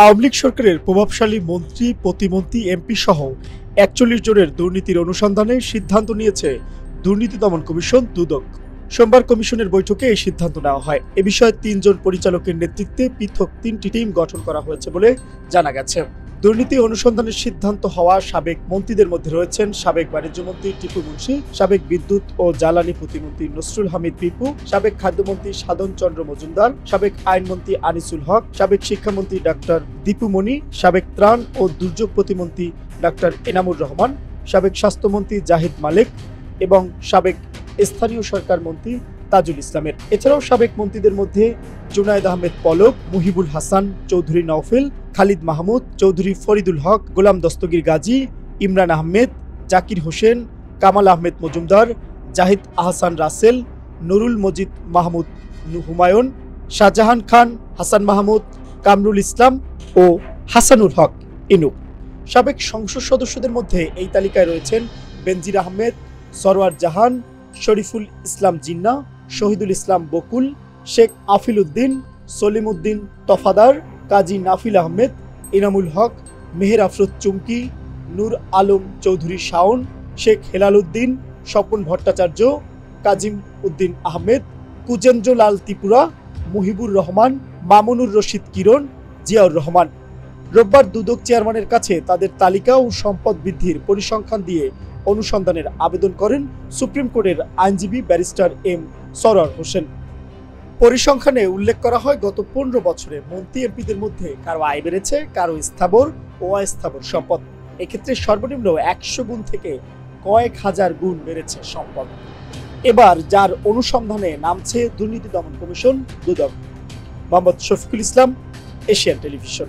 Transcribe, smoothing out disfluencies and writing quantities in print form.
আওয়ামী লীগ সরকারের প্রভাবশালী মন্ত্রী, প্রতিমন্ত্রী, এমপি সহ ৪১ জনের দুর্নীতির অনুসন্ধানে সিদ্ধান্ত নিয়েছে দুর্নীতি দমন কমিশন দুদক। সোমবার কমিশনের বৈঠকে এই সিদ্ধান্ত নেওয়া হয়। এ বিষয়ে ৩ জন পরিচালকের নেতৃত্বে পৃথক ৩টি টিম গঠন করা হয়েছে বলে জানা গেছে। দুর্নীতি অনুসন্ধানের সিদ্ধান্ত হওয়া সাবেক মন্ত্রীদের মধ্যে রয়েছেন সাবেক বাণিজ্যমন্ত্রী টিপু মুন্সি, সাবেক বিদ্যুৎ ও জ্বালানি প্রতিমন্ত্রী নসরুল হামিদ পিপু, সাবেক খাদ্যমন্ত্রী সাধন চন্দ্র মজুমদার, সাবেক আইনমন্ত্রী আনিসুল হক, সাবেক শিক্ষামন্ত্রী ডাক্তার দীপু মনি, সাবেক ত্রাণ ও দুর্যোগ প্রতিমন্ত্রী ডাক্তার এনামুর রহমান, সাবেক স্বাস্থ্যমন্ত্রী জাহিদ মালেক এবং সাবেক স্থানীয় সরকার মন্ত্রী তাজুল ইসলামের। এছাড়াও সাবেক মন্ত্রীদের মধ্যে জুনায়েদ আহমেদ পলক, মুহিবুল হাসান চৌধুরী নওফেল, খালিদ মাহমুদ চৌধুরী, ফরিদুল হক, গোলাম দস্তগীর গাজী, ইমরান আহমেদ, জাকির হোসেন, কামাল আহমেদ মজুমদার, জাহিদ আহসান রাসেল, নুরুল মজিদ মাহমুদ হুমায়ুন, শাহজাহান খান, হাসান মাহমুদ, কামরুল ইসলাম ও হাসানুল হক ইনু। সাবেক সংসদ সদস্যদের মধ্যে এই তালিকায় রয়েছেন বেনজির আহমেদ, সরওয়ার জাহান, শরীফুল ইসলাম জিন্না, শহীদুল ইসলাম বকুল, শেখ আফিল উদ্দিন, সলিম উদ্দিন তফাদার, কাজী নাফিল আহমেদ, ইনামুল হক, মেহের আফরোজ চুমকি, নূর আলম চৌধুরী শাওন, শেখ হেলাল উদ্দিন, স্বপন ভট্টাচার্য, কাজিম উদ্দিন আহমেদ, কুজেন্দ্র লাল ত্রিপুরা, মুহিবুর রহমান, মামুনুর রশিদ কিরণ, জিয়াউর রহমান। রোববার দুদক চেয়ারম্যানের কাছে তাদের তালিকা ও সম্পদ বৃদ্ধির পরিসংখ্যান দিয়ে অনুসন্ধানের আবেদন করেন সুপ্রিম কোর্টের আইনজীবী ব্যারিস্টার এম সরওয়ার হোসেন। পরিসংখ্যানে উল্লেখ করা হয়, গত ১৫ বছরে মন্ত্রী এমপিদের মধ্যে কারো আয় বেড়েছে, কারো স্থাবর ও অস্থাবর সম্পদ। এক্ষেত্রে সর্বনিম্ন ১০০ গুণ থেকে কয়েক হাজার গুণ বেড়েছে সম্পদ। এবার যার অনুসন্ধানে নামছে দুর্নীতি দমন কমিশন দুদক। Mohammad Shafiqul Islam, Asian television.